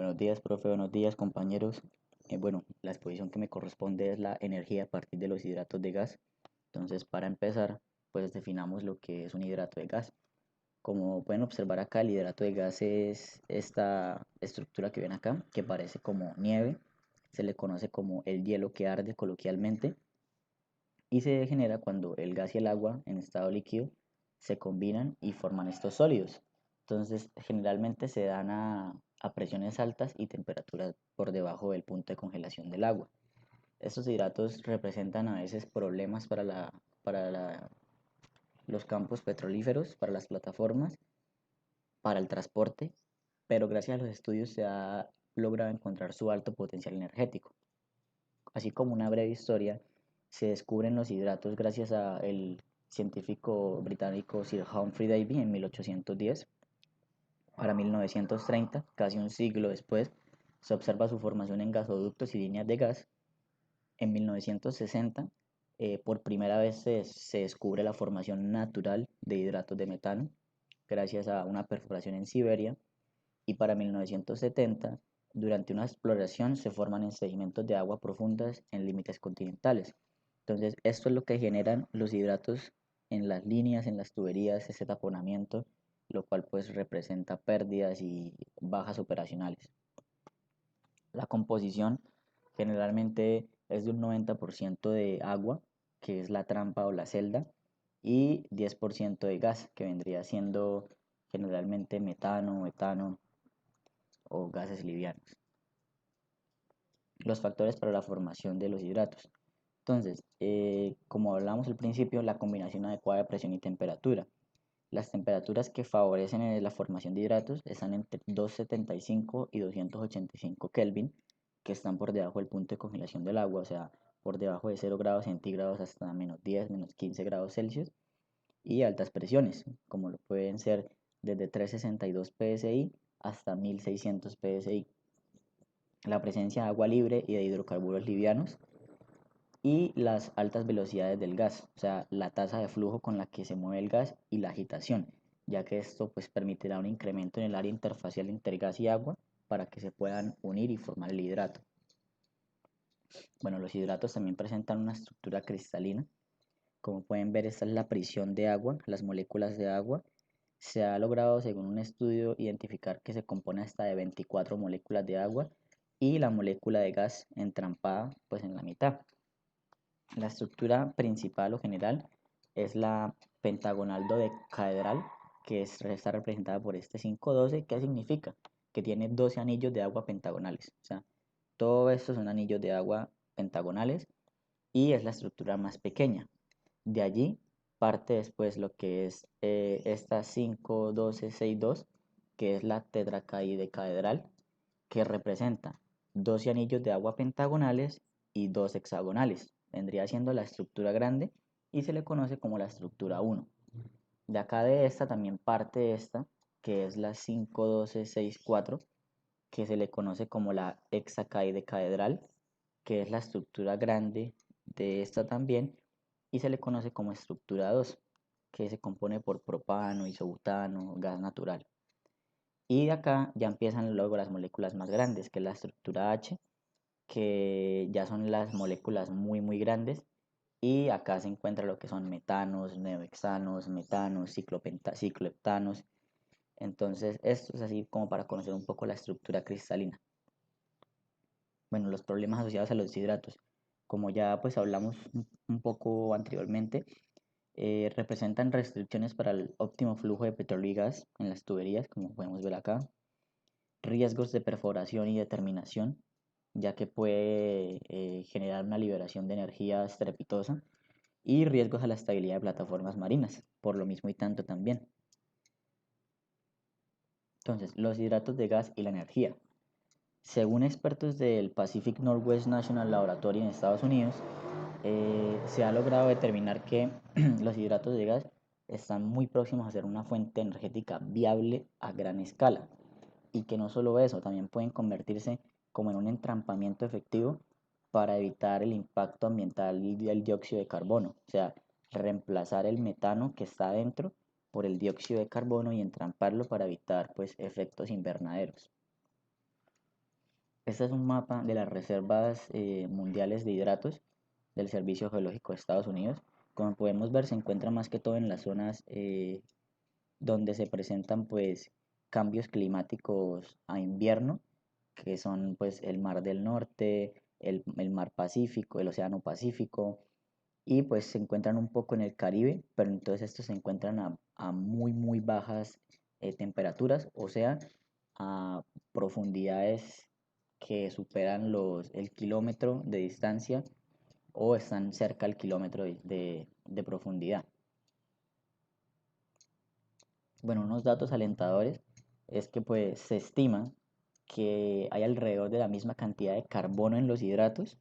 Buenos días, profe, buenos días, compañeros. Bueno, la exposición que me corresponde es la energía a partir de los hidratos de gas. Entonces, para empezar, pues definamos lo que es un hidrato de gas. Como pueden observar acá, el hidrato de gas es esta estructura que ven acá, que parece como nieve. Se le conoce como el hielo que arde coloquialmente y se genera cuando el gas y el agua en estado líquido se combinan y forman estos sólidos. Entonces, generalmente se dan a presiones altas y temperaturas por debajo del punto de congelación del agua. Estos hidratos representan a veces problemas para los campos petrolíferos, para las plataformas, para el transporte, pero gracias a los estudios se ha logrado encontrar su alto potencial energético. Así como una breve historia, se descubren los hidratos gracias al científico británico Sir Humphrey Davy en 1810. Para 1930, casi un siglo después, se observa su formación en gasoductos y líneas de gas. En 1960, por primera vez se descubre la formación natural de hidratos de metano gracias a una perforación en Siberia. Y para 1970, durante una exploración se forman en sedimentos de agua profundas en límites continentales. Entonces, esto es lo que generan los hidratos en las líneas, en las tuberías, ese taponamiento, lo cual pues representa pérdidas y bajas operacionales. La composición generalmente es de un 90% de agua, que es la trampa o la celda, y 10% de gas, que vendría siendo generalmente metano, etano o gases livianos. Los factores para la formación de los hidratos. Entonces, como hablamos al principio, la combinación adecuada de presión y temperatura. Las temperaturas que favorecen la formación de hidratos están entre 275 y 285 Kelvin, que están por debajo del punto de congelación del agua, o sea, por debajo de 0 grados centígrados hasta menos 10, menos 15 grados Celsius, y altas presiones, como lo pueden ser desde 362 psi hasta 1600 psi. La presencia de agua libre y de hidrocarburos livianos y las altas velocidades del gas, o sea, la tasa de flujo con la que se mueve el gas y la agitación, ya que esto pues permitirá un incremento en el área interfacial entre gas y agua para que se puedan unir y formar el hidrato. Bueno, los hidratos también presentan una estructura cristalina. Como pueden ver, esta es la prisión de agua, las moléculas de agua. Se ha logrado, según un estudio, identificar que se compone hasta de 24 moléculas de agua y la molécula de gas entrampada pues en la mitad. La estructura principal o general es la pentagonal dodecaedral, que está representada por este 512. ¿Qué significa? Que tiene 12 anillos de agua pentagonales. O sea, todos estos son anillos de agua pentagonales y es la estructura más pequeña. De allí parte después lo que es esta 51262, que es la tetracaidecadral, que representa 12 anillos de agua pentagonales y 2 hexagonales. Vendría siendo la estructura grande y se le conoce como la estructura 1. De acá de esta también parte esta, que es la 51264, que se le conoce como la hexacaidecadral, que es la estructura grande de esta también, y se le conoce como estructura 2, que se compone por propano, isobutano, gas natural. Y de acá ya empiezan luego las moléculas más grandes, que es la estructura H, que ya son las moléculas muy grandes. Y acá se encuentra lo que son metanos, neohexanos, metanos, cicloheptanos. Entonces, esto es así como para conocer un poco la estructura cristalina. Bueno, los problemas asociados a los hidratos. Como ya pues hablamos un poco anteriormente, representan restricciones para el óptimo flujo de petróleo y gas en las tuberías, como podemos ver acá, riesgos de perforación y determinación, ya que puede generar una liberación de energía estrepitosa, y riesgos a la estabilidad de plataformas marinas, por lo mismo y tanto también. Entonces, los hidratos de gas y la energía. Según expertos del Pacific Northwest National Laboratory en Estados Unidos, se ha logrado determinar que los hidratos de gas están muy próximos a ser una fuente energética viable a gran escala, y que no solo eso, también pueden convertirse como en un entrampamiento efectivo para evitar el impacto ambiental y el dióxido de carbono, o sea, reemplazar el metano que está dentro por el dióxido de carbono y entramparlo para evitar pues efectos invernaderos. Este es un mapa de las reservas mundiales de hidratos del Servicio Geológico de Estados Unidos. Como podemos ver, se encuentra más que todo en las zonas donde se presentan pues cambios climáticos a invierno, que son pues el Mar del Norte, el Mar Pacífico, el Océano Pacífico, y pues se encuentran un poco en el Caribe, pero entonces estos se encuentran a muy bajas temperaturas, o sea, a profundidades que superan el kilómetro de distancia o están cerca al kilómetro de profundidad. Bueno, unos datos alentadores es que pues se estima que hay alrededor de la misma cantidad de carbono en los hidratos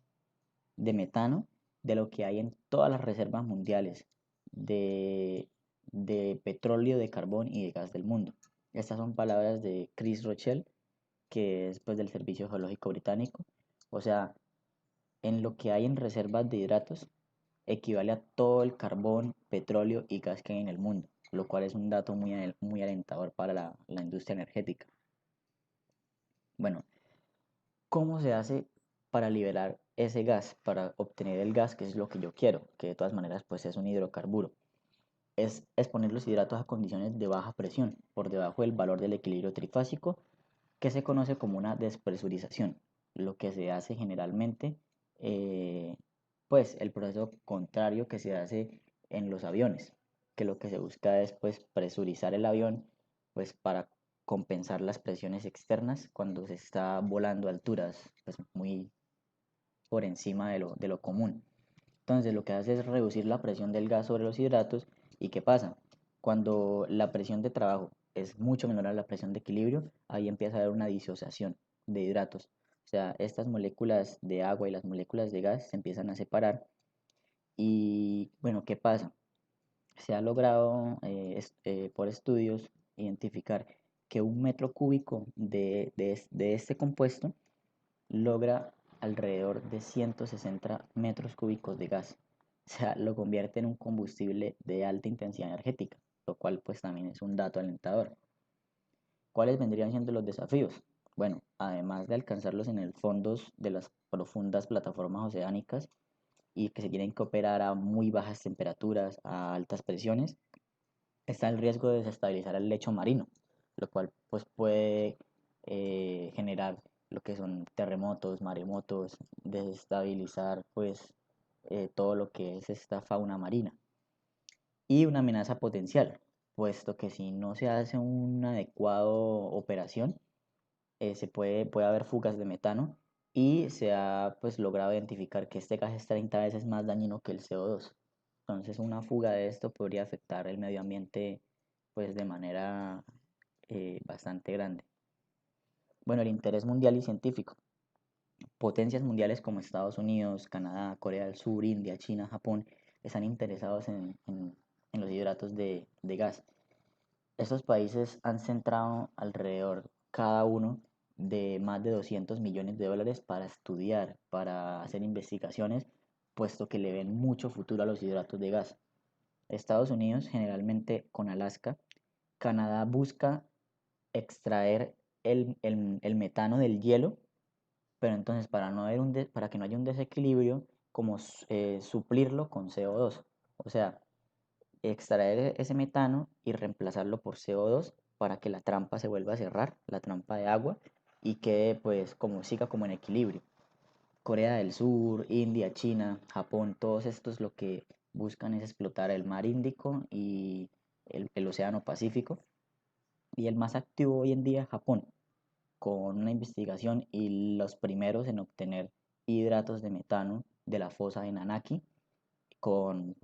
de metano de lo que hay en todas las reservas mundiales de, de petróleo, de carbón y de gas del mundo. Estas son palabras de Chris Rochelle, que es pues, del Servicio Geológico Británico. O sea, en lo que hay en reservas de hidratos equivale a todo el carbón, petróleo y gas que hay en el mundo, lo cual es un dato muy alentador para la industria energética. Bueno, ¿cómo se hace para liberar ese gas, para obtener el gas, que es lo que yo quiero, que de todas maneras pues es un hidrocarburo? Es exponer los hidratos a condiciones de baja presión, por debajo del valor del equilibrio trifásico, que se conoce como una despresurización. Lo que se hace generalmente, eh, pues el proceso contrario que se hace en los aviones, que lo que se busca es pues presurizar el avión pues para compensar las presiones externas cuando se está volando a alturas pues muy por encima de lo común. Entonces lo que hace es reducir la presión del gas sobre los hidratos. ¿Y qué pasa? Cuando la presión de trabajo es mucho menor a la presión de equilibrio, ahí empieza a haber una disociación de hidratos. O sea, estas moléculas de agua y las moléculas de gas se empiezan a separar. Y bueno, ¿qué pasa? Se ha logrado por estudios identificar que un metro cúbico de este compuesto logra alrededor de 160 metros cúbicos de gas. O sea, lo convierte en un combustible de alta intensidad energética, lo cual pues también es un dato alentador. ¿Cuáles vendrían siendo los desafíos? Bueno, además de alcanzarlos en el fondo de las profundas plataformas oceánicas y que se tienen que operar a muy bajas temperaturas, a altas presiones, está el riesgo de desestabilizar el lecho marino, lo cual pues puede generar lo que son terremotos, maremotos, desestabilizar pues todo lo que es esta fauna marina. Y una amenaza potencial, puesto que si no se hace una adecuada operación, puede haber fugas de metano y se ha pues logrado identificar que este gas es 30 veces más dañino que el CO2. Entonces una fuga de esto podría afectar el medio ambiente pues de manera bastante grande. Bueno, el interés mundial y científico. Potencias mundiales como Estados Unidos, Canadá, Corea del Sur, India, China, Japón están interesados en los hidratos de gas. Estos países han centrado alrededor cada uno de más de 200 millones de dólares para estudiar, para hacer investigaciones, puesto que le ven mucho futuro a los hidratos de gas. Estados Unidos generalmente con Alaska, Canadá busca extraer el metano del hielo, pero entonces para que no haya un desequilibrio, como suplirlo con CO2. O sea, extraer ese metano y reemplazarlo por CO2 para que la trampa se vuelva a cerrar, la trampa de agua, y quede pues como siga como en equilibrio. Corea del Sur, India, China, Japón, todos estos lo que buscan es explotar el mar Índico y el Océano Pacífico. Y el más activo hoy en día es Japón, con una investigación y los primeros en obtener hidratos de metano de la fosa de Nanaki con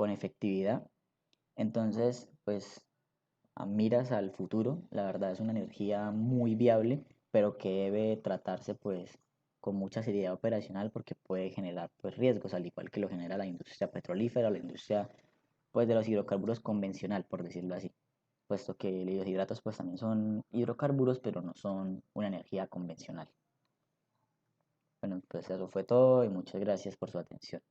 efectividad. Entonces, pues a miras al futuro, la verdad es una energía muy viable, pero que debe tratarse pues con mucha seriedad operacional porque puede generar pues riesgos, al igual que lo genera la industria petrolífera, la industria pues de los hidrocarburos convencional, por decirlo así, puesto que los hidratos pues también son hidrocarburos, pero no son una energía convencional. Bueno, pues eso fue todo y muchas gracias por su atención.